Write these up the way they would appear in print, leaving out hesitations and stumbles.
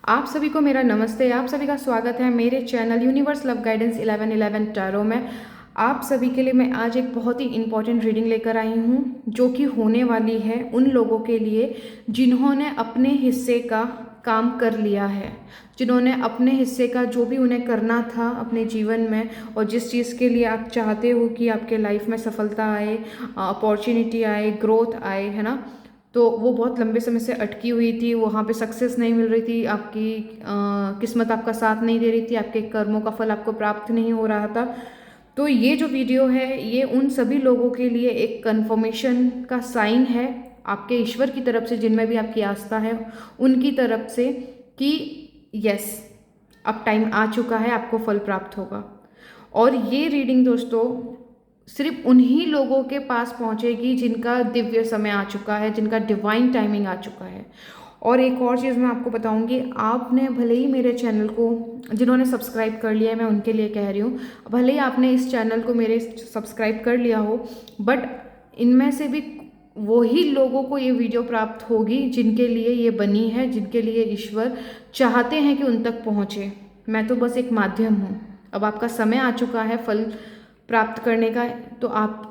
आप सभी को मेरा नमस्ते। आप सभी का स्वागत है मेरे channel universe love guidance 1111 tarot में। आप सभी के लिए मैं आज एक बहुत ही इम्पॉर्टेंट रीडिंग लेकर आई हूँ, जो कि होने वाली है उन लोगों के लिए जिन्होंने अपने हिस्से का काम कर लिया है, जिन्होंने अपने हिस्से का जो भी उन्हें करना था अपने जीवन में, और जिस चीज़ के लिए आप चाहते हो कि आपके लाइफ में सफलता आए, अपॉर्चुनिटी आए, ग्रोथ आए, है ना। तो वो बहुत लंबे समय से अटकी हुई थी, वहाँ पे सक्सेस नहीं मिल रही थी, आपकी किस्मत आपका साथ नहीं दे रही थी, आपके कर्मों का फल आपको प्राप्त नहीं हो रहा था। तो ये जो वीडियो है ये उन सभी लोगों के लिए एक कन्फर्मेशन का साइन है आपके ईश्वर की तरफ से, जिनमें भी आपकी आस्था है उनकी तरफ से, कि यस अब टाइम आ चुका है, आपको फल प्राप्त होगा। और ये रीडिंग दोस्तों सिर्फ उन्हीं लोगों के पास पहुंचेगी जिनका दिव्य समय आ चुका है, जिनका डिवाइन टाइमिंग आ चुका है। और एक और चीज़ मैं आपको बताऊंगी, आपने भले ही मेरे चैनल को जिन्होंने सब्सक्राइब कर लिया है, मैं उनके लिए कह रही हूँ, भले ही आपने इस चैनल को मेरे सब्सक्राइब कर लिया हो, बट इनमें से भी वही लोगों को ये वीडियो प्राप्त होगी जिनके लिए ये बनी है, जिनके लिए ईश्वर चाहते हैं कि उन तक पहुँचे। मैं तो बस एक माध्यम हूँ। अब आपका समय आ चुका है फल प्राप्त करने का, तो आप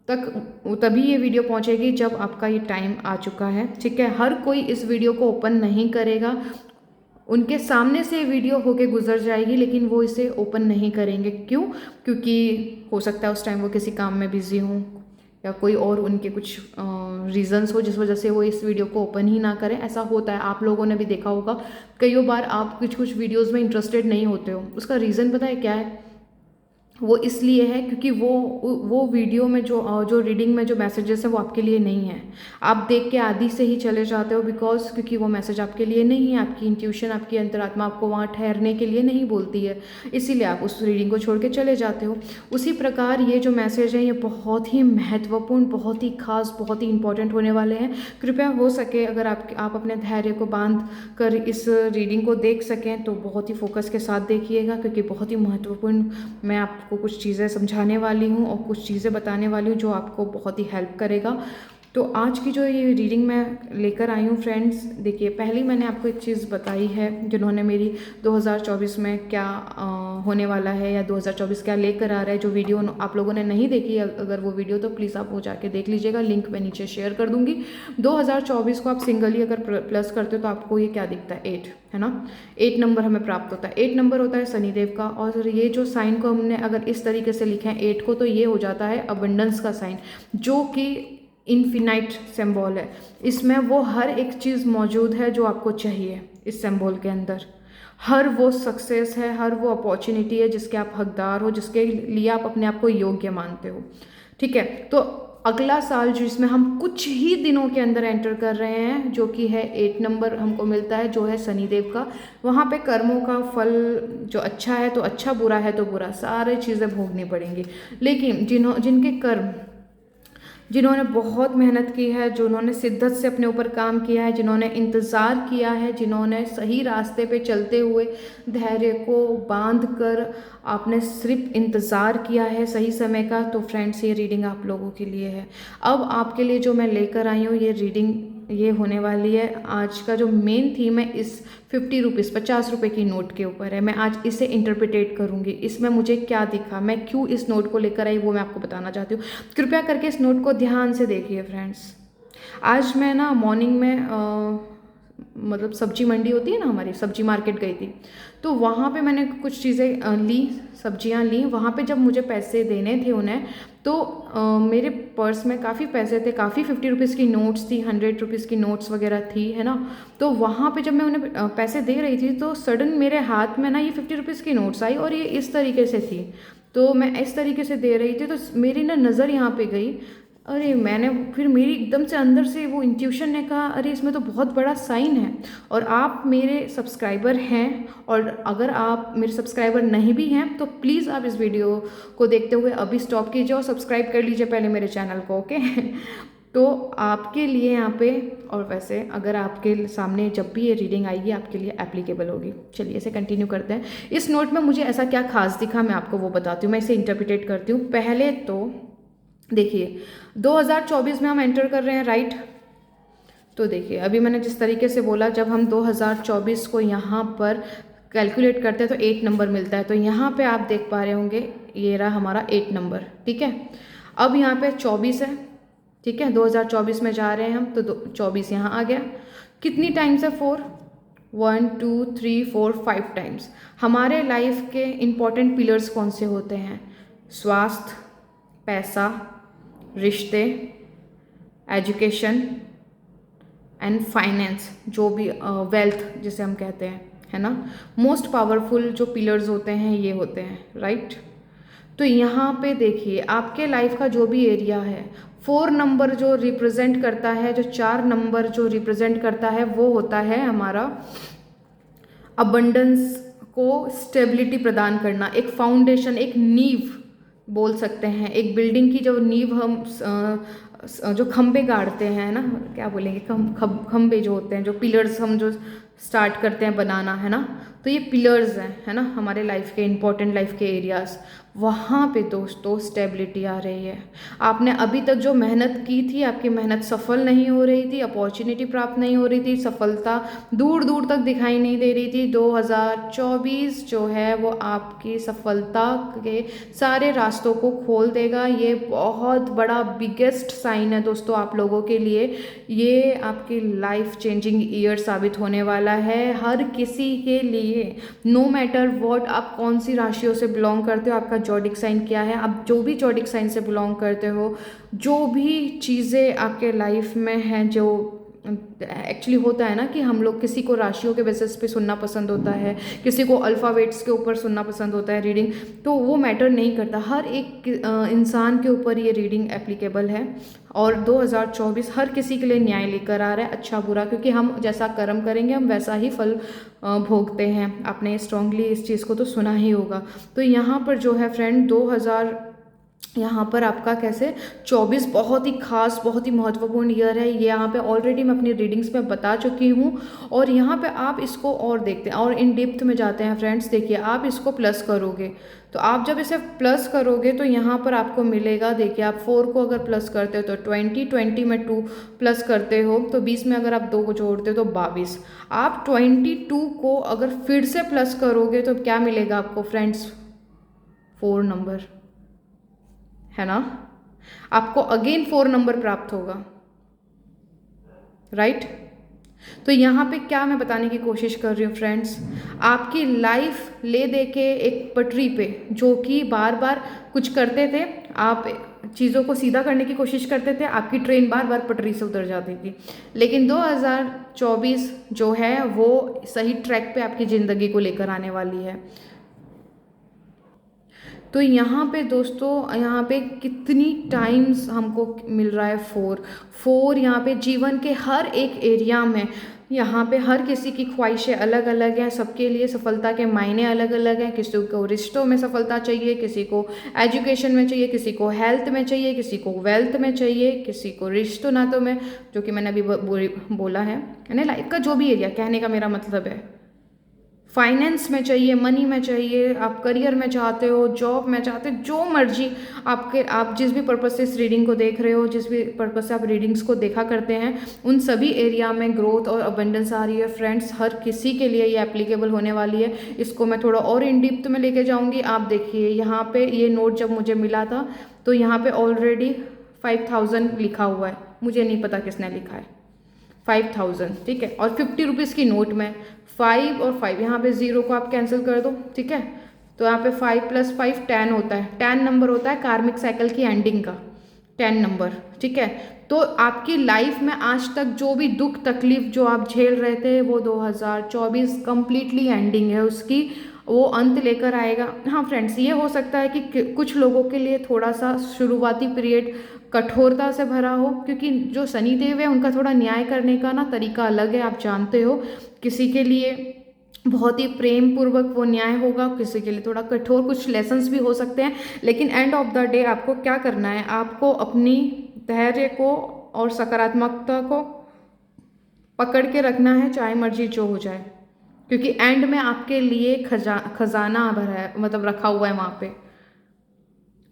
तक तभी ये वीडियो पहुंचेगी जब आपका ये टाइम आ चुका है। ठीक है, हर कोई इस वीडियो को ओपन नहीं करेगा, उनके सामने से रीडियो होके गुजर जाएगी, लेकिन वो इसे ओपन नहीं करेंगे। क्यों? क्योंकि हो सकता है उस टाइम वो किसी काम में बिजी हों, या कोई और उनके कुछ रीजंस हो जिस वजह से वो इस वीडियो को ओपन ही ना करें। ऐसा होता है, आप लोगों ने भी देखा होगा, कई बार आप कुछ वीडियोज़ में इंटरेस्टेड नहीं होते हो। उसका रीज़न पता है क्या है? वो इसलिए है क्योंकि वो वीडियो में जो रीडिंग में जो मैसेजेस है वो आपके लिए नहीं है। आप देख के आदि से ही चले जाते हो, बिकॉज क्योंकि वो मैसेज आपके लिए नहीं है। आपकी इंट्यूशन, आपकी अंतरात्मा आपको वहाँ ठहरने के लिए नहीं बोलती है, इसीलिए आप उस रीडिंग को छोड़ के चले जाते हो। उसी प्रकार ये जो मैसेज है ये बहुत ही महत्वपूर्ण, बहुत ही खास, बहुत ही इंपॉर्टेंट होने वाले हैं। कृपया हो सके अगर आप अपने धैर्य को बांध कर इस रीडिंग को देख सकें तो बहुत ही फोकस के साथ देखिएगा, क्योंकि बहुत ही महत्वपूर्ण मैं आपको कुछ चीज़ें समझाने वाली हूँ और कुछ चीज़ें बताने वाली हूँ जो आपको बहुत ही हेल्प करेगा। तो आज की जो ये रीडिंग मैं लेकर आई हूँ फ्रेंड्स, देखिए, पहले मैंने आपको एक चीज़ बताई है, जिन्होंने मेरी 2024 में क्या होने वाला है या 2024 क्या लेकर आ रहा है, जो वीडियो आप लोगों ने नहीं देखी अगर वो वीडियो, तो प्लीज़ आप वो जाके देख लीजिएगा, लिंक मैं नीचे शेयर कर दूंगी। 2024 को आप सिंगली अगर प्लस करते हो तो आपको ये क्या दिखता है? 8, है ना। 8 नंबर हमें प्राप्त होता है। 8 नंबर होता है शनिदेव का, और ये जो साइन को हमने अगर इस तरीके से लिखे हैं 8 को, तो ये हो जाता है अबंडेंस का साइन, जो कि इन्फिनाइट सिंबल है। इसमें वो हर एक चीज़ मौजूद है जो आपको चाहिए। इस सिंबल के अंदर हर वो सक्सेस है, हर वो अपॉर्चुनिटी है जिसके आप हकदार हो, जिसके लिए आप अपने आप को योग्य मानते हो। ठीक है, तो अगला साल जिसमें हम कुछ ही दिनों के अंदर एंटर कर रहे हैं, जो कि है 8 नंबर हमको मिलता है, जो है शनिदेव का। वहाँ पे कर्मों का फल जो अच्छा है तो अच्छा, बुरा है तो बुरा, सारी चीज़ें भोगनी पड़ेंगी। लेकिन जिनके कर्म, जिन्होंने बहुत मेहनत की है, जिन्होंने शिद्दत से अपने ऊपर काम किया है, जिन्होंने इंतज़ार किया है, जिन्होंने सही रास्ते पे चलते हुए धैर्य को बांध कर आपने सिर्फ इंतज़ार किया है सही समय का, तो फ्रेंड्स ये रीडिंग आप लोगों के लिए है। अब आपके लिए जो मैं लेकर आई हूँ ये रीडिंग, ये होने वाली है, आज का जो मेन थीम है इस 50 रुपीज़ 50 रुपये की नोट के ऊपर है। मैं आज इसे इंटरप्रिटेट करूँगी, इसमें मुझे क्या दिखा, मैं क्यों इस नोट को लेकर आई, वो मैं आपको बताना चाहती हूँ। कृपया करके इस नोट को ध्यान से देखिए फ्रेंड्स। आज मैं ना मॉर्निंग में मतलब सब्जी मंडी होती है ना हमारी, सब्जी मार्केट गई थी, तो वहाँ पे मैंने कुछ चीज़ें ली, सब्जियाँ ली। वहाँ पे जब मुझे पैसे देने थे उन्हें, तो मेरे पर्स में काफ़ी पैसे थे, काफ़ी 50 रुपीज़ की नोट्स थी, 100 रुपीज़ की नोट्स वगैरह थी, है ना। तो वहाँ पे जब मैं उन्हें पैसे दे रही थी, तो सडन मेरे हाथ में ना ये 50 रुपीज़ की नोट्स आई, और ये इस तरीके से थी। तो मैं इस तरीके से दे रही थी, तो मेरी ना नज़र यहाँ पे गई। अरे मैंने फिर मेरी एकदम से अंदर से वो इंट्यूशन ने कहा, अरे इसमें तो बहुत बड़ा साइन है। और आप मेरे सब्सक्राइबर हैं, और अगर आप मेरे सब्सक्राइबर नहीं भी हैं तो प्लीज़ आप इस वीडियो को देखते हुए अभी स्टॉप कीजिए और सब्सक्राइब कर लीजिए पहले मेरे चैनल को, ओके। तो आपके लिए यहाँ पे, और वैसे अगर आपके सामने जब भी ये रीडिंग आएगी आपके लिए एप्लीकेबल होगी। चलिए इसे कंटिन्यू करते हैं। इस नोट में मुझे ऐसा क्या खास दिखा, मैं आपको वो बताती हूँ, मैं इसे इंटरप्रिटेट करती हूँ। पहले तो देखिए 2024 में हम एंटर कर रहे हैं, राइट। तो देखिए अभी मैंने जिस तरीके से बोला, जब हम 2024 को यहाँ पर कैलकुलेट करते हैं तो 8 नंबर मिलता है। तो यहाँ पे आप देख पा रहे होंगे ये रहा हमारा 8 नंबर, ठीक है। अब यहाँ पे 24 है, ठीक है, 2024 में जा रहे हैं हम, तो 24 यहाँ आ गया। कितनी टाइम्स है 4? 1 2 3 4 5 टाइम्स। हमारे लाइफ के इम्पॉर्टेंट पिलर्स कौन से होते हैं? स्वास्थ्य, पैसा, रिश्ते, एजुकेशन एंड फाइनेंस, जो भी वेल्थ जिसे हम कहते हैं, है ना। मोस्ट पावरफुल जो पिलर्स होते हैं ये होते हैं, राइट। तो यहाँ पे देखिए आपके लाइफ का जो भी एरिया है, 4 नंबर जो रिप्रेजेंट करता है, जो 4 नंबर जो रिप्रेजेंट करता है, वो होता है हमारा अबंडेंस को स्टेबिलिटी प्रदान करना, एक फाउंडेशन, एक नींव बोल सकते हैं। एक बिल्डिंग की जो नींव हम जो खंबे गाड़ते हैं ना, क्या बोलेंगे, खंबे जो होते हैं, जो पिलर्स हम जो स्टार्ट करते हैं बनाना, है ना। तो ये पिलर्स हैं, है ना, हमारे लाइफ के इंपॉर्टेंट लाइफ के एरियाज। वहाँ पे दोस्तों स्टेबिलिटी आ रही है। आपने अभी तक जो मेहनत की थी, आपकी मेहनत सफल नहीं हो रही थी, अपॉर्चुनिटी प्राप्त नहीं हो रही थी, सफलता दूर दूर तक दिखाई नहीं दे रही थी। 2024 जो है वो आपकी सफलता के सारे रास्तों को खोल देगा। ये बहुत बड़ा बिगेस्ट साइन है दोस्तों आप लोगों के लिए। ये आपकी लाइफ चेंजिंग ईयर साबित होने वाला है हर किसी के लिए। नो मैटर व्हाट, आप कौन सी राशियों से बिलोंग करते हो, आपका जॉडिक साइन क्या है, आप जो भी जॉडिक साइन से बिलोंग करते हो, जो भी चीज़ें आपके लाइफ में हैं, जो एक्चुअली होता है ना कि हम लोग किसी को राशियों के बेसिस पे सुनना पसंद होता है, किसी को अल्फ़ाबेट्स के ऊपर सुनना पसंद होता है रीडिंग, तो वो मैटर नहीं करता। हर एक इंसान के ऊपर ये रीडिंग एप्लीकेबल है। और 2024 हर किसी के लिए न्याय लेकर आ रहा है, अच्छा बुरा, क्योंकि हम जैसा कर्म करेंगे हम वैसा ही फल भोगते हैं। आपने स्ट्रांगली इस चीज़ को तो सुना ही होगा। तो यहाँ पर जो है फ्रेंड, यहाँ पर आपका कैसे 24 बहुत ही खास, बहुत ही महत्वपूर्ण ईयर है। ये यहाँ पे ऑलरेडी मैं अपनी रीडिंग्स में बता चुकी हूँ। और यहाँ पे आप इसको और देखते हैं और इन डेप्थ में जाते हैं फ्रेंड्स। देखिए आप इसको प्लस करोगे, तो आप जब इसे प्लस करोगे तो यहाँ पर आपको मिलेगा, देखिए आप 4 को अगर प्लस करते हो तो 20 में 2 प्लस करते हो तो 20 में अगर आप 2 को जोड़ते हो तो 22। आप 22 को अगर फिर से प्लस करोगे तो क्या मिलेगा आपको फ्रेंड्स? 4 नंबर, है ना। आपको अगेन 4 नंबर प्राप्त होगा, राइट। तो यहाँ पे क्या मैं बताने की कोशिश कर रही हूँ फ्रेंड्स, आपकी लाइफ ले दे के एक पटरी पे, जो कि बार बार कुछ करते थे, आप चीज़ों को सीधा करने की कोशिश करते थे, आपकी ट्रेन बार बार पटरी से उतर जाती थी। लेकिन 2024 जो है वो सही ट्रैक पे आपकी ज़िंदगी को लेकर आने वाली है। तो यहाँ पे दोस्तों, यहाँ पे कितनी टाइम्स हमको मिल रहा है 4 यहाँ पे जीवन के हर एक एरिया में। यहाँ पे हर किसी की ख्वाहिशें अलग अलग हैं, सबके लिए सफलता के मायने अलग अलग हैं। किसी को रिश्तों में सफलता चाहिए, किसी को एजुकेशन में चाहिए, किसी को हेल्थ में चाहिए, किसी को वेल्थ में चाहिए, किसी को रिश्तों नातों में, जो कि मैंने अभी बोला है ना, लाइफ का जो भी एरिया, कहने का मेरा मतलब है। फाइनेंस में चाहिए, मनी में चाहिए, आप करियर में चाहते हो, जॉब में चाहते हो, जो मर्जी आप जिस भी पर्पस से इस रीडिंग को देख रहे हो, जिस भी पर्पस से आप रीडिंग्स को देखा करते हैं, उन सभी एरिया में ग्रोथ और अबंडेंस आ रही है फ्रेंड्स। हर किसी के लिए ये एप्लीकेबल होने वाली है। इसको मैं थोड़ा और इन डेप्थ में लेके जाऊँगी। आप देखिए यहाँ पे ये नोट जब मुझे मिला था तो यहाँ पे ऑलरेडी 5000 लिखा हुआ है, मुझे नहीं पता किसने लिखा है 5000, ठीक है। और 50 रुपीज़ की नोट में 5 और 5, यहाँ पे 0 को आप कैंसिल कर दो, ठीक है। तो यहाँ पे 5 + 5 10 होता है। 10 नंबर होता है कार्मिक साइकिल की एंडिंग का, 10 नंबर, ठीक है। तो आपकी लाइफ में आज तक जो भी दुख तकलीफ जो आप झेल रहे थे, वो 2024 कम्प्लीटली एंडिंग है उसकी, वो अंत लेकर आएगा। हाँ फ्रेंड्स, ये हो सकता है कि कुछ लोगों के लिए थोड़ा सा शुरुआती पीरियड कठोरता से भरा हो, क्योंकि जो शनिदेव है उनका थोड़ा न्याय करने का ना तरीका अलग है, आप जानते हो। किसी के लिए बहुत ही प्रेम पूर्वक वो न्याय होगा, किसी के लिए थोड़ा कठोर, कुछ लेसन्स भी हो सकते हैं। लेकिन एंड ऑफ द डे आपको क्या करना है, आपको अपनी धैर्य को और सकारात्मकता को पकड़ के रखना है, चाहे मर्जी जो हो जाए, क्योंकि एंड में आपके लिए खजाना भरा है, मतलब रखा हुआ है वहाँ पे।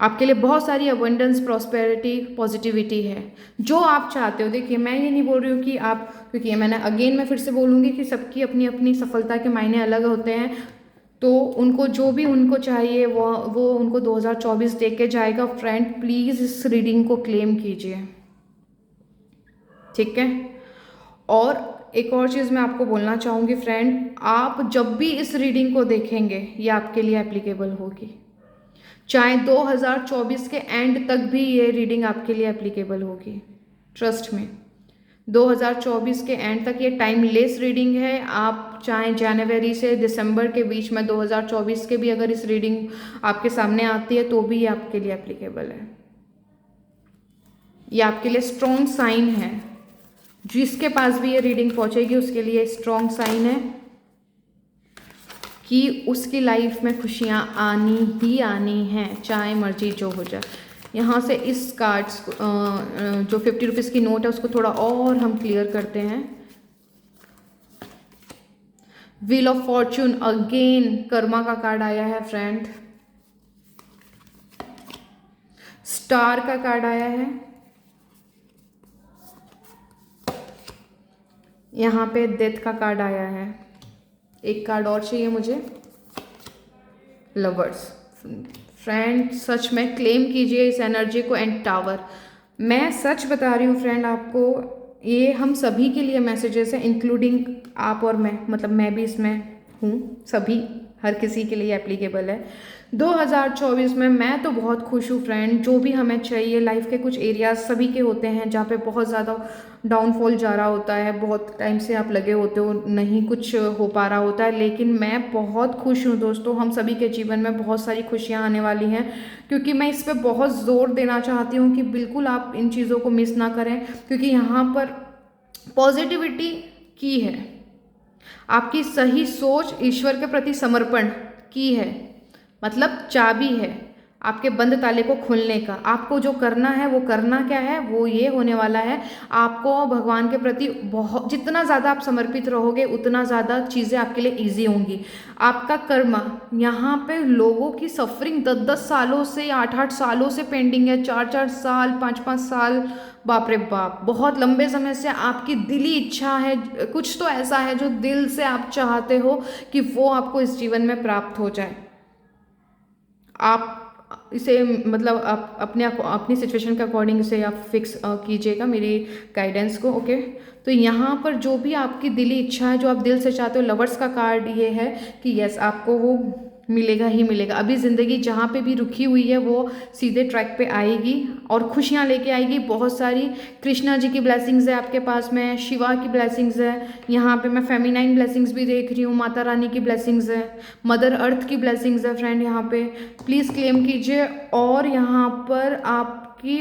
आपके लिए बहुत सारी अबंडेंस, प्रॉस्पेरिटी, पॉजिटिविटी है जो आप चाहते हो। देखिए मैं ये नहीं बोल रही हूँ कि आप, क्योंकि मैं फिर से बोलूँगी कि सबकी अपनी अपनी सफलता के मायने अलग होते हैं, तो उनको जो भी उनको चाहिए वो उनको 2024 दे के जाएगा। फ्रेंड प्लीज़ इस रीडिंग को क्लेम कीजिए, ठीक है। और एक और चीज़ मैं आपको बोलना चाहूँगी फ्रेंड, आप जब भी इस रीडिंग को देखेंगे ये आपके लिए एप्लीकेबल होगी, चाहे 2024 के एंड तक भी ये रीडिंग आपके लिए एप्लीकेबल होगी। ट्रस्ट में 2024 के एंड तक ये टाइमलेस रीडिंग है। आप चाहे जनवरी से दिसंबर के बीच में 2024 के भी अगर इस रीडिंग आपके सामने आती है तो भी ये आपके लिए एप्लीकेबल है। ये आपके लिए स्ट्रॉन्ग साइन है, जिसके पास भी ये रीडिंग पहुंचेगी उसके लिए स्ट्रॉन्ग साइन है कि उसकी लाइफ में खुशियां आनी ही आनी हैं, चाहे मर्जी जो हो जाए। यहाँ से इस कार्ड्स जो 50 रुपीज़ की नोट है उसको थोड़ा और हम क्लियर करते हैं। Wheel of Fortune, again Karma का कार्ड आया है फ्रेंड। स्टार का कार्ड आया है। यहाँ पे डेथ का कार्ड आया है। एक कार्ड और चाहिए मुझे, लवर्स। फ्रेंड सच में क्लेम कीजिए इस एनर्जी को। एंड टावर, मैं सच बता रही हूँ फ्रेंड आपको, ये हम सभी के लिए मैसेजेस हैं, इंक्लूडिंग आप और मैं, मतलब मैं भी इसमें हूँ, सभी हर किसी के लिए एप्लीकेबल है। 2024 में मैं तो बहुत खुश हूँ फ्रेंड। जो भी हमें चाहिए, लाइफ के कुछ एरियाज सभी के होते हैं जहाँ पे बहुत ज़्यादा डाउनफॉल जा रहा होता है, बहुत टाइम से आप लगे होते हो, नहीं कुछ हो पा रहा होता है, लेकिन मैं बहुत खुश हूँ दोस्तों। हम सभी के जीवन में बहुत सारी खुशियाँ आने वाली हैं, क्योंकि मैं इस पर बहुत ज़ोर देना चाहती हूँ कि बिल्कुल आप इन चीज़ों को मिस ना करें, क्योंकि यहाँ पर पॉजिटिविटी की है, आपकी सही सोच, ईश्वर के प्रति समर्पण की है, मतलब चाबी है आपके बंद ताले को खोलने का। आपको जो करना है वो करना क्या है, वो ये होने वाला है, आपको भगवान के प्रति बहुत, जितना ज़्यादा आप समर्पित रहोगे उतना ज़्यादा चीज़ें आपके लिए ईजी होंगी। आपका कर्मा, यहाँ पे लोगों की सफरिंग 10-10 सालों से, 8-8 सालों से पेंडिंग है, 4-4 साल, 5-5 साल, बाप रे बाप, बहुत लंबे समय से आपकी दिली इच्छा है, कुछ तो ऐसा है जो दिल से आप चाहते हो कि वो आपको इस जीवन में प्राप्त हो जाए। आप इसे, मतलब आप अपनी सिचुएशन के अकॉर्डिंग इसे आप फिक्स कीजिएगा मेरी गाइडेंस को, ओके। तो यहाँ पर जो भी आपकी दिली इच्छा है, जो आप दिल से चाहते हो, लवर्स का कार्ड ये है कि यस आपको वो मिलेगा ही मिलेगा। अभी ज़िंदगी जहाँ पे भी रुकी हुई है वो सीधे ट्रैक पे आएगी और खुशियाँ लेके आएगी बहुत सारी। कृष्णा जी की ब्लेसिंग्स है आपके पास में, शिवा की ब्लेसिंग्स है, यहाँ पे मैं फेमिनाइन ब्लेसिंग्स भी देख रही हूँ, माता रानी की ब्लेसिंग्स है, मदर अर्थ की ब्लेसिंग्स है फ्रेंड। यहाँ पे प्लीज़ क्लेम कीजिए। और यहाँ पर आपकी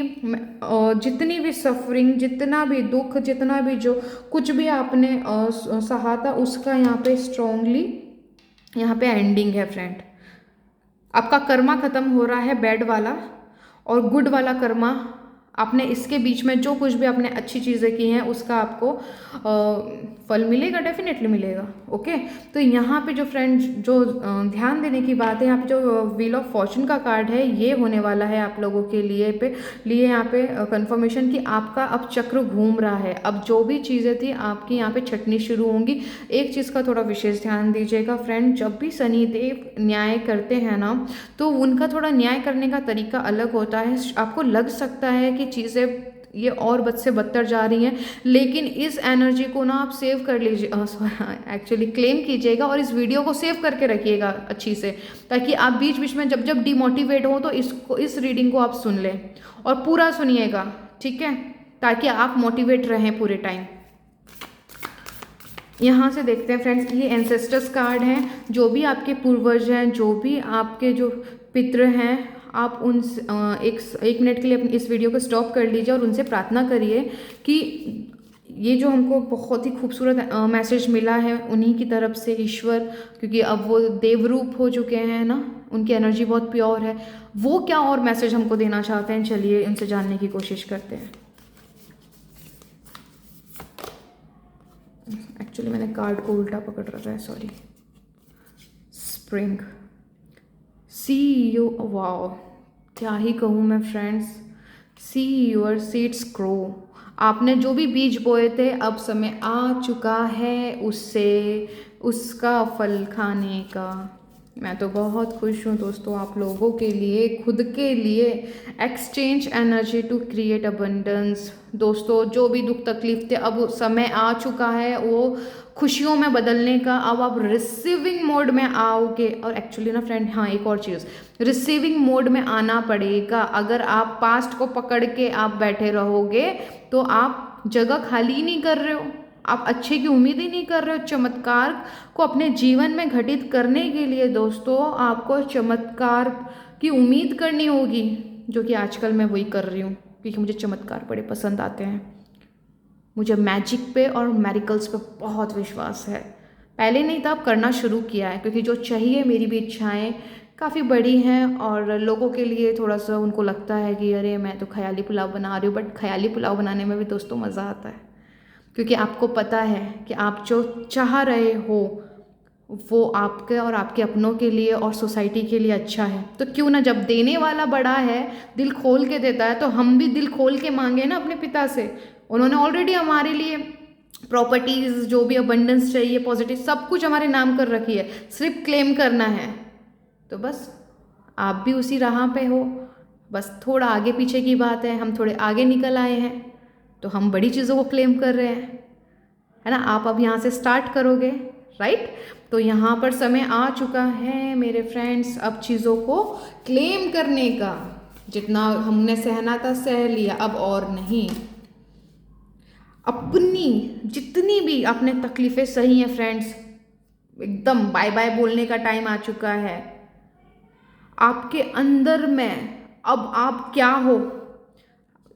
जितनी भी सफरिंग, जितना भी दुख, जितना भी जो कुछ भी आपने सहा था, उसका यहाँ पे स्ट्रॉन्गली यहाँ पे एंडिंग है फ्रेंड। आपका कर्मा खत्म हो रहा है, बैड वाला, और गुड वाला कर्मा आपने इसके बीच में जो कुछ भी आपने अच्छी चीज़ें की हैं उसका आपको फल मिलेगा, डेफिनेटली मिलेगा, ओके। तो यहाँ पे जो फ्रेंड जो ध्यान देने की बात है, यहाँ पे जो व्हील ऑफ फॉर्चून का कार्ड है ये होने वाला है आप लोगों के लिए यहाँ पे कंफर्मेशन कि आपका अब चक्र घूम रहा है। अब जो भी चीज़ें थी आपकी यहाँ पे छटनी शुरू होंगी। एक चीज़ का थोड़ा विशेष ध्यान दीजिएगा फ्रेंड, जब भी शनिदेव न्याय करते हैं ना, तो उनका थोड़ा न्याय करने का तरीका अलग होता है। आपको लग सकता है कि चीज़ें ये और बद से बदतर जा रही हैं, लेकिन इस एनर्जी को ना आप सेव कर लीजिए, एक्चुअली क्लेम कीजिएगा और इस वीडियो को सेव करके रखिएगा अच्छी से, ताकि आप बीच बीच में जब जब डिमोटिवेट हो तो इस रीडिंग को आप सुन लें और पूरा सुनिएगा, ठीक है, ताकि आप मोटिवेट रहें पूरे टाइम। यहाँ से देखते हैं फ्रेंड्स, ये एंसेस्टर्स कार्ड हैं, जो भी आपके पूर्वज हैं, जो भी आपके जो पितृ हैं, आप उन एक मिनट के लिए अपनी इस वीडियो को स्टॉप कर लीजिए और उनसे प्रार्थना करिए कि ये जो हमको बहुत ही खूबसूरत मैसेज मिला है उन्हीं की तरफ से, ईश्वर, क्योंकि अब वो देवरूप हो चुके हैं ना, उनकी एनर्जी बहुत प्योर है, वो क्या और मैसेज हमको देना चाहते हैं, चलिए उनसे जानने की कोशिश करते हैं। एक्चुअली मैंने कार्ड को उल्टा पकड़ रखा है, sorry. Spring, see you, wow, क्या ही कहूँ मैं friends, see your seeds grow. आपने जो भी बीज बोए थे अब समय आ चुका है उसका फल खाने का। मैं तो बहुत खुश हूँ दोस्तों आप लोगों के लिए, खुद के लिए। Exchange energy to create abundance. दोस्तों जो भी दुख तकलीफ थे अब समय आ चुका है वो खुशियों में बदलने का। अब आप रिसीविंग मोड में आओगे। और एक्चुअली ना फ्रेंड, हाँ एक और चीज़, रिसीविंग मोड में आना पड़ेगा। अगर आप पास्ट को पकड़ के आप बैठे रहोगे तो आप जगह खाली नहीं कर रहे हो, आप अच्छे की उम्मीद ही नहीं कर रहे हो। चमत्कार को अपने जीवन में घटित करने के लिए दोस्तों आपको चमत्कार की उम्मीद करनी होगी, जो कि आजकल मैं वही कर रही हूँ, क्योंकि मुझे चमत्कार बड़े पसंद आते हैं। मुझे मैजिक पे और मेरिकल्स पे बहुत विश्वास है। पहले नहीं था, अब करना शुरू किया है, क्योंकि जो चाहिए, मेरी भी इच्छाएं काफ़ी बड़ी हैं और लोगों के लिए थोड़ा सा उनको लगता है कि अरे मैं तो ख्याली पुलाव बना रही हूँ, बट ख्याली पुलाव बनाने में भी दोस्तों मज़ा आता है, क्योंकि आपको पता है कि आप जो चाह रहे हो वो आपके और आपके अपनों के लिए और सोसाइटी के लिए अच्छा है। तो क्यों ना, जब देने वाला बड़ा है, दिल खोल के देता है, तो हम भी दिल खोल के मांगे ना अपने पिता से। उन्होंने ऑलरेडी हमारे लिए प्रॉपर्टीज़, जो भी अबंडेंस चाहिए, पॉजिटिव, सब कुछ हमारे नाम कर रखी है, सिर्फ क्लेम करना है। तो बस आप भी उसी राह पे हो, बस थोड़ा आगे पीछे की बात है, हम थोड़े आगे निकल आए हैं तो हम बड़ी चीज़ों को क्लेम कर रहे हैं, है ना। आप अब यहाँ से स्टार्ट करोगे, राइट। तो यहाँ पर समय आ चुका है मेरे फ्रेंड्स अब चीज़ों को क्लेम करने का। जितना हमने सहना था सह लिया, अब और नहीं। अपनी जितनी भी आपने तकलीफ़ें सही हैं फ्रेंड्स, एकदम बाय बाय बोलने का टाइम आ चुका है। आपके अंदर में अब आप क्या हो,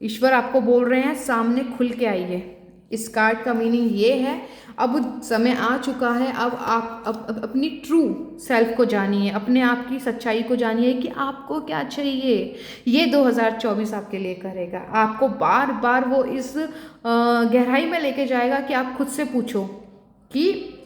ईश्वर आपको बोल रहे हैं सामने खुल के आइए। इस कार्ड का मीनिंग ये है, अब समय आ चुका है, अब आप अब अपनी ट्रू सेल्फ को जानिए, अपने आप की सच्चाई को जानिए कि आपको क्या चाहिए। ये 2024 आपके लिए करेगा, आपको बार बार वो इस गहराई में लेके जाएगा कि आप खुद से पूछो कि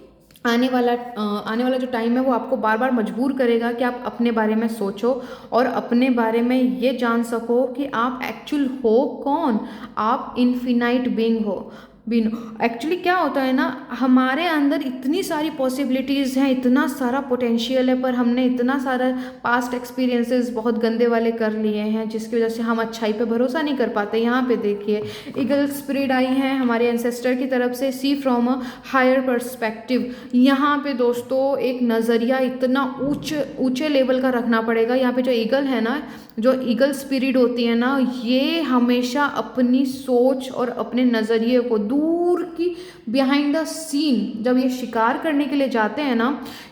आने वाला जो टाइम है वो आपको बार बार मजबूर करेगा कि आप अपने बारे में सोचो और अपने बारे में ये जान सको कि आप एक्चुअल हो कौन। आप इन्फिनाइट बीइंग हो। एक्चुअली क्या होता है ना, हमारे अंदर इतनी सारी पॉसिबिलिटीज़ हैं, इतना सारा पोटेंशियल है, पर हमने इतना सारा पास्ट एक्सपीरियंसेस बहुत गंदे वाले कर लिए हैं, जिसकी वजह से हम अच्छाई पे भरोसा नहीं कर पाते। यहाँ पे देखिए, ईगल स्पिरिट आई हैं हमारे एंसेस्टर की तरफ से, सी फ्रॉम अ हायर पर्सपेक्टिव। यहाँ पे दोस्तों एक नज़रिया इतना ऊंचे लेवल का रखना पड़ेगा। यहाँ पे जो ईगल है ना, जो ईगल स्पिरिट होती है ना, ये हमेशा अपनी सोच और अपने नज़रिए को दूर की बिहाइंड द सीन, जब ये शिकार करने के लिए जाते हैं ना,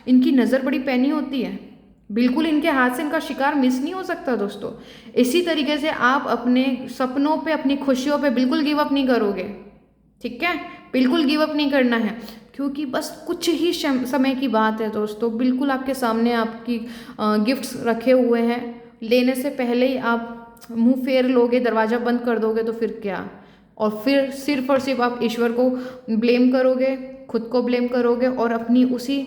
इनकी नज़र बड़ी पैनी होती है, बिल्कुल इनके हाथ से इनका शिकार मिस नहीं हो सकता दोस्तों। इसी तरीके से आप अपने सपनों पे, अपनी खुशियों पे बिल्कुल गिव अप नहीं करोगे, ठीक है। बिल्कुल गिव अप नहीं करना है, क्योंकि बस कुछ ही समय की बात है दोस्तों। बिल्कुल आपके सामने आपकी गिफ्ट्स रखे हुए हैं, लेने से पहले ही आप मुंह फेर लोगे, दरवाज़ा बंद कर दोगे, तो फिर क्या। और फिर सिर्फ और सिर्फ आप ईश्वर को ब्लेम करोगे, खुद को ब्लेम करोगे, और अपनी उसी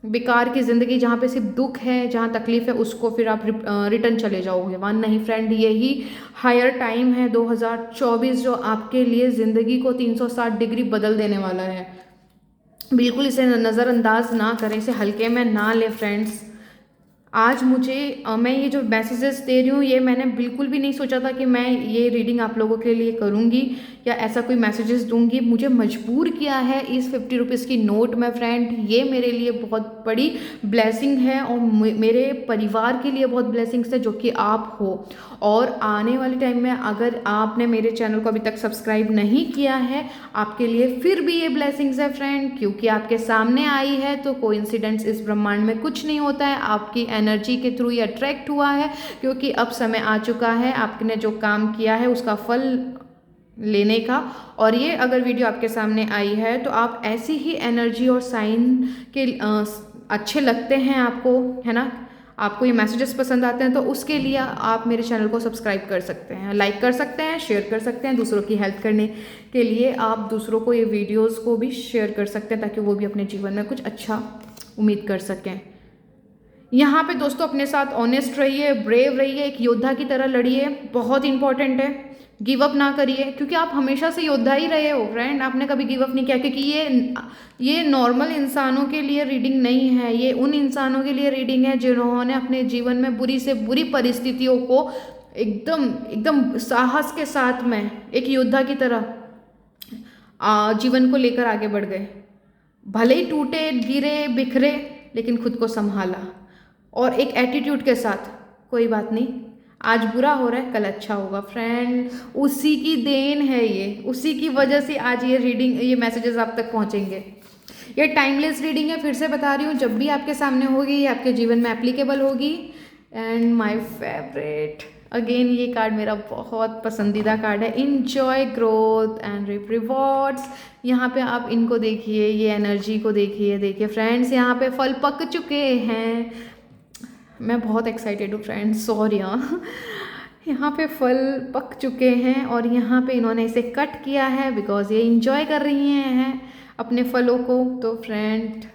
बेकार की ज़िंदगी जहाँ पे सिर्फ दुख है, जहाँ तकलीफ़ है, उसको फिर आप रिटर्न चले जाओगे वहाँ। नहीं फ्रेंड, यही हायर टाइम है 2024, जो आपके लिए ज़िंदगी को 360 डिग्री बदल देने वाला है। बिल्कुल इसे नज़रअंदाज ना करें, इसे हल्के में ना लें फ्रेंड्स। आज मैं ये जो मैसेजेस दे रही हूँ, ये मैंने बिल्कुल भी नहीं सोचा था कि मैं ये रीडिंग आप लोगों के लिए करूँगी या ऐसा कोई मैसेजेस दूंगी। मुझे मजबूर किया है इस 50 रुपीज़ की नोट में फ्रेंड। ये मेरे लिए बहुत बड़ी ब्लेसिंग है और मेरे परिवार के लिए बहुत ब्लेसिंग्स है, जो कि आप हो। और आने वाले टाइम में अगर आपने मेरे चैनल को अभी तक सब्सक्राइब नहीं किया है, आपके लिए फिर भी ये ब्लेसिंग्स है फ्रेंड, क्योंकि आपके सामने आई है। तो कोइंसिडेंस इस ब्रह्मांड में कुछ नहीं होता है, आपकी एनर्जी के थ्रू ये अट्रैक्ट हुआ है, क्योंकि अब समय आ चुका है आपने जो काम किया है उसका फल लेने का। और ये अगर वीडियो आपके सामने आई है तो आप ऐसी ही एनर्जी और साइन के अच्छे लगते हैं आपको, है ना, आपको ये मैसेजेस पसंद आते हैं, तो उसके लिए आप मेरे चैनल को सब्सक्राइब कर सकते हैं, लाइक कर सकते हैं, शेयर कर सकते हैं। दूसरों की हेल्प करने के लिए आप दूसरों को ये वीडियोस को भी शेयर कर सकते हैं, ताकि वो भी अपने जीवन में कुछ अच्छा उम्मीद कर सकें। यहाँ पे दोस्तों अपने साथ ऑनेस्ट रहिए, ब्रेव रहिए, एक योद्धा की तरह लड़िए, बहुत इंपॉर्टेंट है। गिव अप ना करिए, क्योंकि आप हमेशा से योद्धा ही रहे हो फ्रेंड, आपने कभी गिव अप नहीं किया। क्योंकि ये नॉर्मल इंसानों के लिए रीडिंग नहीं है, ये उन इंसानों के लिए रीडिंग है जिन्होंने अपने जीवन में बुरी से बुरी परिस्थितियों को एकदम एकदम साहस के साथ में एक योद्धा की तरह जीवन को लेकर आगे बढ़ गए। भले ही टूटे, गिरे, बिखरे, लेकिन खुद को संभाला और एक एटीट्यूड के साथ, कोई बात नहीं, आज बुरा हो रहा है, कल अच्छा होगा फ्रेंड। उसी की देन है ये, उसी की वजह से आज ये रीडिंग, ये मैसेजेस आप तक पहुंचेंगे। ये टाइमलेस रीडिंग है, फिर से बता रही हूँ, जब भी आपके सामने होगी ये आपके जीवन में एप्लीकेबल होगी। एंड माय फेवरेट, अगेन ये कार्ड मेरा बहुत पसंदीदा कार्ड है, enjoy growth and reap rewards. यहाँ पे आप इनको देखिए, ये एनर्जी को देखिए। देखिए फ्रेंड्स, यहाँ पे फल पक चुके हैं। मैं बहुत एक्साइटेड हूँ फ्रेंड्स, सॉरी। यहाँ पे फल पक चुके हैं और यहाँ पे इन्होंने इसे कट किया है बिकॉज ये इंजॉय कर रही हैं अपने फलों को। तो फ्रेंड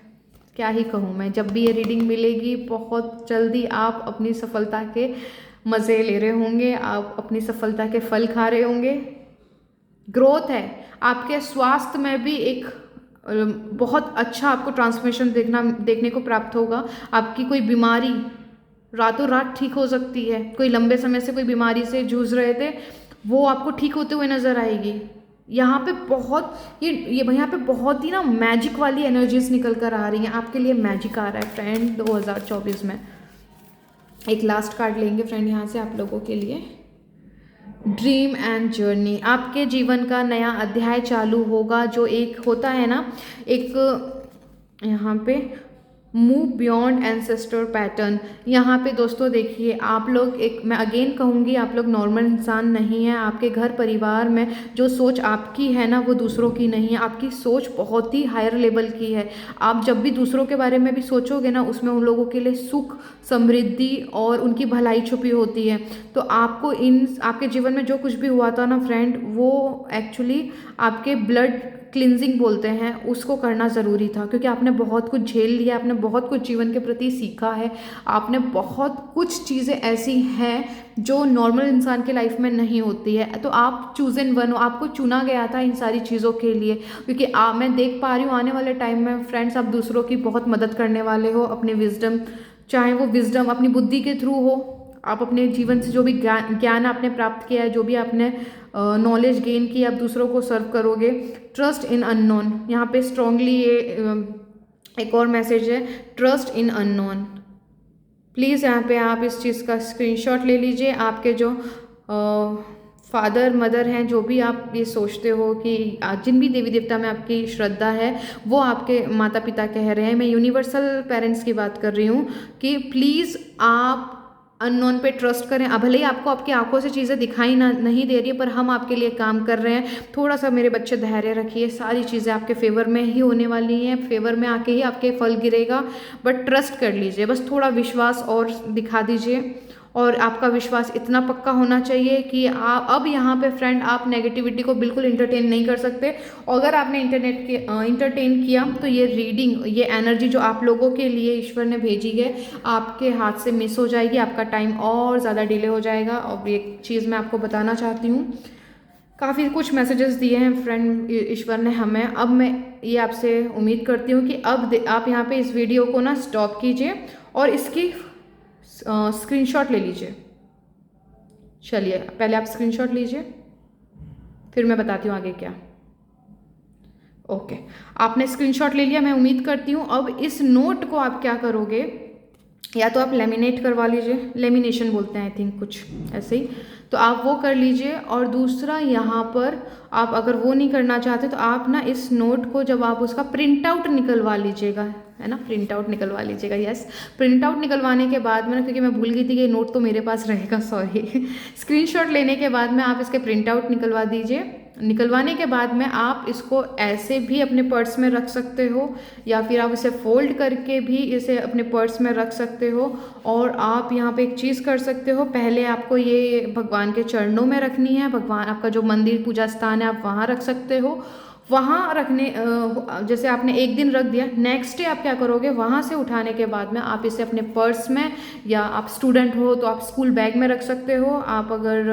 क्या ही कहूँ मैं, जब भी ये रीडिंग मिलेगी बहुत जल्दी आप अपनी सफलता के मज़े ले रहे होंगे, आप अपनी सफलता के फल खा रहे होंगे। ग्रोथ है, आपके स्वास्थ्य में भी एक बहुत अच्छा आपको ट्रांसफॉर्मेशन देखने को प्राप्त होगा। आपकी कोई बीमारी रातों रात ठीक हो सकती है, कोई लंबे समय से कोई बीमारी से जूझ रहे थे वो आपको ठीक होते हुए नज़र आएगी। यहाँ पे बहुत ये यहाँ पे बहुत ही ना मैजिक वाली एनर्जीज निकल कर आ रही हैं, आपके लिए मैजिक आ रहा है फ्रेंड 2024 में। एक लास्ट कार्ड लेंगे फ्रेंड यहाँ से आप लोगों के लिए, ड्रीम एंड जर्नी। आपके जीवन का नया अध्याय चालू होगा, जो एक होता है ना, एक यहाँ पे मूव बियॉन्ड एंसेस्टर पैटर्न। यहाँ पे दोस्तों देखिए, आप लोग एक, मैं अगेन कहूँगी, आप लोग नॉर्मल इंसान नहीं हैं। आपके घर परिवार में जो सोच आपकी है ना, वो दूसरों की नहीं है। आपकी सोच बहुत ही हायर लेवल की है। आप जब भी दूसरों के बारे में भी सोचोगे ना, उसमें उन लोगों के लिए सुख, समृद्धि और उनकी भलाई छुपी होती है। तो आपको आपके जीवन में जो कुछ भी हुआ था ना फ्रेंड, वो एक्चुअली आपके ब्लड क्लिनजिंग बोलते हैं, उसको करना ज़रूरी था। क्योंकि आपने बहुत कुछ झेल लिया, आपने बहुत कुछ जीवन के प्रति सीखा है, आपने बहुत कुछ चीज़ें ऐसी हैं जो नॉर्मल इंसान के लाइफ में नहीं होती है। तो आप चूज़न वन हो, आपको चुना गया था इन सारी चीज़ों के लिए। क्योंकि मैं देख पा रही हूँ आने वाले टाइम में फ्रेंड्स, आप दूसरों की बहुत मदद करने वाले हो अपने विजडम, चाहे वो विजडम अपनी बुद्धि के थ्रू हो, आप अपने जीवन से जो भी ज्ञान आपने प्राप्त किया है, जो भी आपने नॉलेज गेन की, आप दूसरों को सर्व करोगे। ट्रस्ट इन अननोन, यहाँ पे स्ट्रांगली ये एक और मैसेज है, ट्रस्ट इन अननोन। प्लीज़ यहाँ पे आप इस चीज़ का स्क्रीनशॉट ले लीजिए। आपके जो फादर मदर हैं, जो भी आप ये सोचते हो कि जिन भी देवी देवता में आपकी श्रद्धा है, वो आपके माता पिता कह रहे हैं, मैं यूनिवर्सल पेरेंट्स की बात कर रही हूँ, कि प्लीज़ आप अननोन पे ट्रस्ट करें। अब भले ही आपको आपकी आंखों से चीज़ें दिखाई नहीं दे रही है, पर हम आपके लिए काम कर रहे हैं। थोड़ा सा मेरे बच्चे धैर्य रखिए, सारी चीज़ें आपके फेवर में ही होने वाली हैं, फेवर में आके ही आपके फल गिरेगा। बट ट्रस्ट कर लीजिए, बस थोड़ा विश्वास और दिखा दीजिए। और आपका विश्वास इतना पक्का होना चाहिए कि आप अब यहाँ पे फ्रेंड, आप नेगेटिविटी को बिल्कुल इंटरटेन नहीं कर सकते। अगर आपने इंटरटेन किया तो ये रीडिंग, ये एनर्जी जो आप लोगों के लिए ईश्वर ने भेजी है, आपके हाथ से मिस हो जाएगी, आपका टाइम और ज़्यादा डिले हो जाएगा। और एक चीज़ मैं आपको बताना चाहती हूँ, काफ़ी कुछ मैसेजेस दिए हैं फ्रेंड ईश्वर ने हमें। अब मैं ये आपसे उम्मीद करती हूँ कि अब आप यहाँ पे इस वीडियो को ना स्टॉप कीजिए और इसकी स्क्रीनशॉट ले लीजिए। चलिए पहले आप स्क्रीनशॉट लीजिए, फिर मैं बताती हूँ आगे क्या। ओके, आपने स्क्रीनशॉट ले लिया, मैं उम्मीद करती हूँ। अब इस नोट को आप क्या करोगे, या तो आप लेमिनेट करवा लीजिए, लेमिनेशन बोलते हैं आई थिंक, कुछ ऐसे ही, तो आप वो कर लीजिए। और दूसरा, यहाँ पर आप अगर वो नहीं करना चाहते तो आप ना इस नोट को, जब आप उसका प्रिंट आउट निकलवा लीजिएगा, है ना, प्रिंट आउट निकलवा लीजिएगा। यस, प्रिंट आउट निकलवाने के बाद में, क्योंकि मैं भूल गई थी कि नोट तो मेरे पास रहेगा, सॉरी, स्क्रीनशॉट लेने के बाद में आप इसके प्रिंट आउट निकलवा दीजिए। निकलवाने के बाद में आप इसको ऐसे भी अपने पर्स में रख सकते हो, या फिर आप इसे फोल्ड करके भी इसे अपने पर्स में रख सकते हो। और आप यहाँ पे एक चीज़ कर सकते हो, पहले आपको ये भगवान के चरणों में रखनी है, भगवान आपका जो मंदिर पूजा स्थान है आप वहाँ रख सकते हो। वहाँ रखने जैसे आपने एक दिन रख दिया, नेक्स्ट डे आप क्या करोगे, वहाँ से उठाने के बाद में आप इसे अपने पर्स में, या आप स्टूडेंट हो तो आप स्कूल बैग में रख सकते हो। आप अगर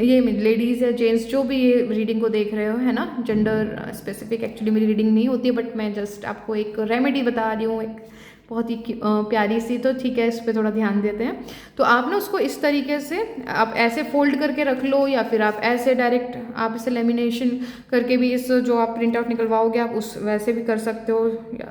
ये लेडीज़ या जेंट्स जो भी ये रीडिंग को देख रहे हो, है ना, जेंडर स्पेसिफिक एक्चुअली मेरी रीडिंग नहीं होती है, बट मैं जस्ट आपको एक रेमेडी बता रही हूँ, एक बहुत ही प्यारी सी, तो ठीक है, इस पर थोड़ा ध्यान देते हैं। तो आप ना उसको इस तरीके से आप ऐसे फोल्ड करके रख लो, या फिर आप ऐसे डायरेक्ट आप इसे लेमिनेशन करके भी इस जो आप प्रिंट आउट निकलवाओगे आप उस वैसे भी कर सकते हो,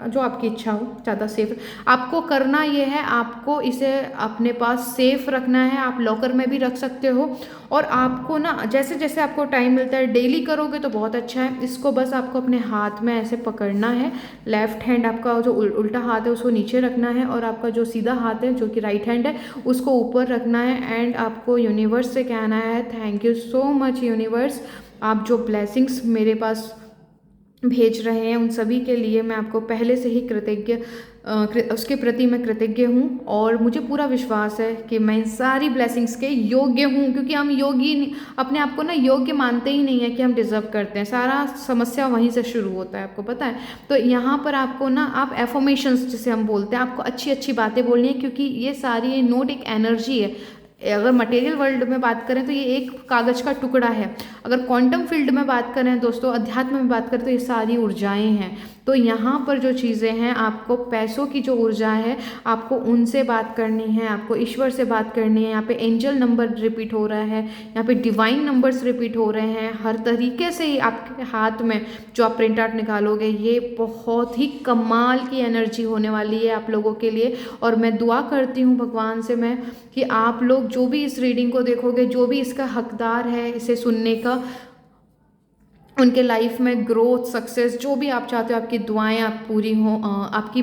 जो आपकी इच्छा हो, ज़्यादा सेफ। आपको करना ये है, आपको इसे अपने पास सेफ रखना है, आप लॉकर में भी रख सकते हो। और आपको ना जैसे जैसे आपको टाइम मिलता है डेली करोगे तो बहुत अच्छा है। इसको बस आपको अपने हाथ में ऐसे पकड़ना है, लेफ्ट हैंड आपका जो उल्टा हाथ है उसको नीचे रखना है, और आपका जो सीधा हाथ है जो कि राइट हैंड है उसको ऊपर रखना है। एंड आपको यूनिवर्स से कहना है, thank you so much universe, आप जो ब्लेसिंग्स मेरे पास भेज रहे हैं उन सभी के लिए मैं आपको पहले से ही कृतज्ञ उसके प्रति मैं कृतज्ञ हूँ। और मुझे पूरा विश्वास है कि मैं इन सारी ब्लेसिंग्स के योग्य हूँ, क्योंकि हम योगी अपने आप को ना योग्य मानते ही नहीं है कि हम डिज़र्व करते हैं। सारा समस्या वहीं से शुरू होता है, आपको पता है। तो यहाँ पर आपको ना आप एफर्मेशंस जिसे हम बोलते हैं, आपको अच्छी अच्छी बातें बोलनी है, क्योंकि ये सारी ये नोट एक एनर्जी है। अगर मटेरियल वर्ल्ड में बात करें तो ये एक कागज़ का टुकड़ा है। अगर क्वांटम फील्ड में बात करें दोस्तों, अध्यात्म में बात करें, तो ये सारी ऊर्जाएं हैं। तो यहाँ पर जो चीज़ें हैं, आपको पैसों की जो ऊर्जा है आपको उनसे बात करनी है, आपको ईश्वर से बात करनी है। यहाँ पे एंजल नंबर रिपीट हो रहा है, यहाँ पे डिवाइन नंबर्स रिपीट हो रहे हैं। हर तरीके से ही आपके हाथ में जो आप प्रिंट आउट निकालोगे, ये बहुत ही कमाल की एनर्जी होने वाली है आप लोगों के लिए। और मैं दुआ करती हूँ भगवान से मैं कि आप लोग जो भी इस रीडिंग को देखोगे, जो भी इसका हकदार है इसे सुनने का, उनके लाइफ में ग्रोथ, सक्सेस, जो भी आप चाहते हो, आपकी दुआएं आप पूरी हो, आपकी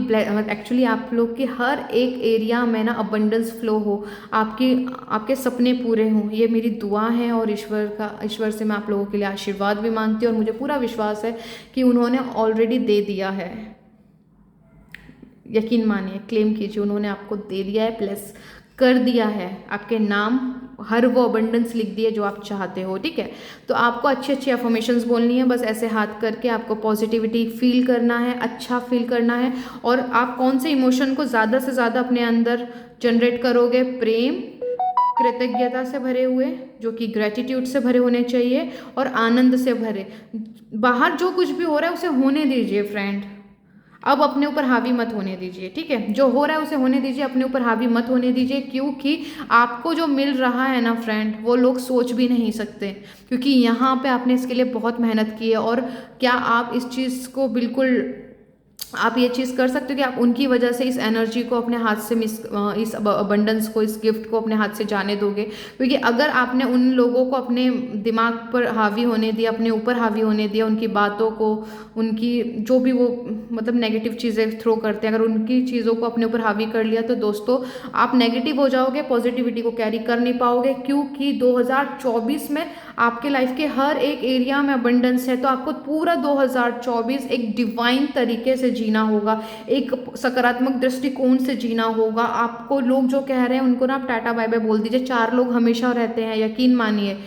एक्चुअली आप लोग के हर एक एरिया में ना अबंडेंस फ्लो हो, आपके सपने पूरे हों, ये मेरी दुआ है। और ईश्वर से मैं आप लोगों के लिए आशीर्वाद भी मांगती हूँ, और मुझे पूरा विश्वास है कि उन्होंने ऑलरेडी दे दिया है। यकीन मानिए, क्लेम कीजिए, उन्होंने आपको दे दिया है, प्लस कर दिया है। आपके नाम हर वो अबंडेंस लिख दिए जो आप चाहते हो, ठीक है। तो आपको अच्छी अच्छी अफर्मेशंस बोलनी है, बस ऐसे हाथ करके आपको पॉजिटिविटी फील करना है, अच्छा फील करना है। और आप कौन से इमोशन को ज़्यादा से ज़्यादा अपने अंदर जनरेट करोगे, प्रेम, कृतज्ञता से भरे हुए, जो कि ग्रेटिट्यूड से भरे होने चाहिए, और आनंद से भरे। बाहर जो कुछ भी हो रहा है उसे होने दीजिए फ्रेंड, अब अपने ऊपर हावी मत होने दीजिए, ठीक है। जो हो रहा है उसे होने दीजिए, अपने ऊपर हावी मत होने दीजिए, क्योंकि आपको जो मिल रहा है ना फ्रेंड, वो लोग सोच भी नहीं सकते, क्योंकि यहाँ पे आपने इसके लिए बहुत मेहनत की है। और क्या आप इस चीज़ को बिल्कुल आप ये चीज़ कर सकते हो कि आप उनकी वजह से इस एनर्जी को अपने हाथ से इस अबंडेंस को, इस गिफ्ट को अपने हाथ से जाने दोगे। क्योंकि अगर आपने उन लोगों को अपने दिमाग पर हावी होने दिया, अपने ऊपर हावी होने दिया, उनकी बातों को, उनकी जो भी वो मतलब नेगेटिव चीज़ें थ्रो करते हैं, अगर उनकी चीज़ों को अपने ऊपर हावी कर लिया, तो दोस्तों आप नेगेटिव हो जाओगे, पॉजिटिविटी को कैरी कर नहीं पाओगे। क्योंकि 2024 में आपके लाइफ के हर एक एरिया में अबंडेंस है। तो आपको पूरा 2024 एक डिवाइन तरीके से जीना होगा, एक सकारात्मक दृष्टिकोण से जीना होगा। आपको लोग जो कह रहे हैं उनको ना आप टाटा बाय बाय बोल दीजिए। 4 लोग हमेशा रहते हैं, यकीन मानिए,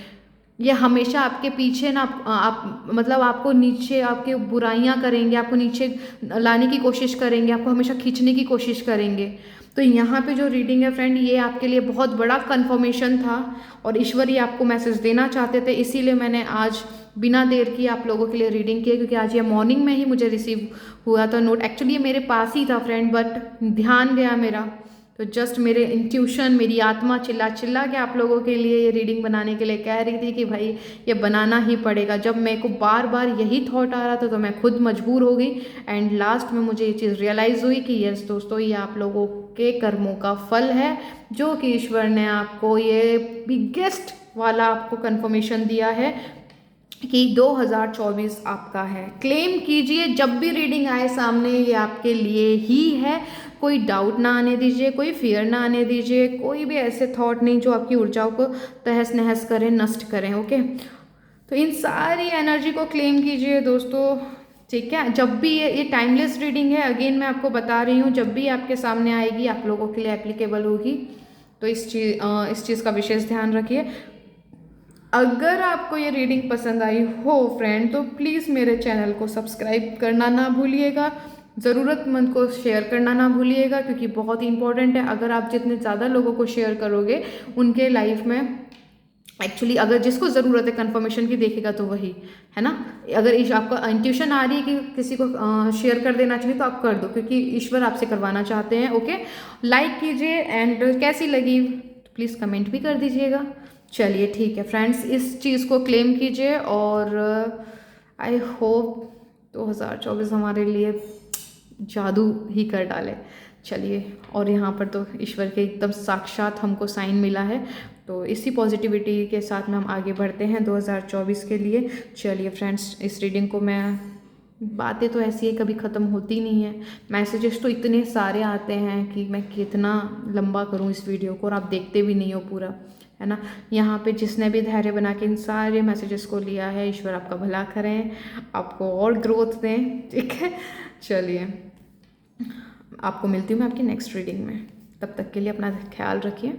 ये हमेशा आपके पीछे ना आप मतलब आपको नीचे, आपके बुराइयां करेंगे, आपको नीचे लाने की कोशिश करेंगे, आपको हमेशा खींचने की कोशिश करेंगे। तो यहाँ पे जो रीडिंग है फ्रेंड, ये आपके लिए बहुत बड़ा कंफर्मेशन था, और ईश्वर ये आपको मैसेज देना चाहते थे, इसीलिए मैंने आज बिना देर किए आप लोगों के लिए रीडिंग की, क्योंकि आज ये मॉर्निंग में ही मुझे रिसीव हुआ था नोट। एक्चुअली ये मेरे पास ही था फ्रेंड, बट ध्यान गया मेरा, तो जस्ट मेरे इंट्यूशन, मेरी आत्मा चिल्ला चिल्ला के आप लोगों के लिए ये रीडिंग बनाने के लिए कह रही थी कि भाई ये बनाना ही पड़ेगा। जब मेरे को बार बार यही थॉट आ रहा था तो मैं खुद मजबूर हो गई, एंड लास्ट में मुझे ये चीज़ रियलाइज़ हुई कि यस दोस्तों, ये आप लोगों के कर्मों का फल है, जो कि ईश्वर ने आपको ये बिगेस्ट वाला आपको कंफर्मेशन दिया है कि 2024 आपका है। क्लेम कीजिए, जब भी रीडिंग आए सामने, ये आपके लिए ही है। कोई डाउट ना आने दीजिए, कोई फियर ना आने दीजिए, कोई भी ऐसे थॉट नहीं जो आपकी ऊर्जाओं को तहस नहस करें, नष्ट करें, ओके। तो इन सारी एनर्जी को क्लेम कीजिए दोस्तों, ठीक है। जब भी ये टाइमलेस रीडिंग है, अगेन मैं आपको बता रही हूँ, जब भी आपके सामने आएगी आप लोगों के लिए एप्लीकेबल होगी। तो इस चीज़ का विशेष ध्यान रखिए। अगर आपको ये रीडिंग पसंद आई हो फ्रेंड, तो प्लीज़ मेरे चैनल को सब्सक्राइब करना ना भूलिएगा, ज़रूरतमंद को शेयर करना ना भूलिएगा, क्योंकि बहुत ही इंपॉर्टेंट है। अगर आप जितने ज़्यादा लोगों को शेयर करोगे, उनके लाइफ में एक्चुअली अगर जिसको ज़रूरत है कंफर्मेशन की देखेगा तो वही है ना। अगर आपका इंट्यूशन आ रही है कि किसी को शेयर कर देना चाहिए तो आप कर दो, क्योंकि ईश्वर आपसे करवाना चाहते हैं। ओके, लाइक कीजिए एंड कैसी लगी तो प्लीज़ कमेंट भी कर दीजिएगा। चलिए ठीक है फ्रेंड्स, इस चीज़ को क्लेम कीजिए और आई होप 2024 हमारे लिए जादू ही कर डाले। चलिए, और यहाँ पर तो ईश्वर के एकदम साक्षात हमको साइन मिला है, तो इसी पॉजिटिविटी के साथ में हम आगे बढ़ते हैं 2024 के लिए। चलिए फ्रेंड्स, इस रीडिंग को मैं, बातें तो ऐसी है कभी ख़त्म होती नहीं है, मैसेजेस तो इतने सारे आते हैं कि मैं कितना लंबा करूं इस वीडियो को, और आप देखते भी नहीं हो पूरा, है ना। यहाँ पे जिसने भी धैर्य बना के इन सारे मैसेजेस को लिया है, ईश्वर आपका भला करें, आपको और ग्रोथ दें, ठीक है। चलिए, आपको मिलती हूँ मैं आपकी नेक्स्ट रीडिंग में, तब तक के लिए अपना ख्याल रखिए।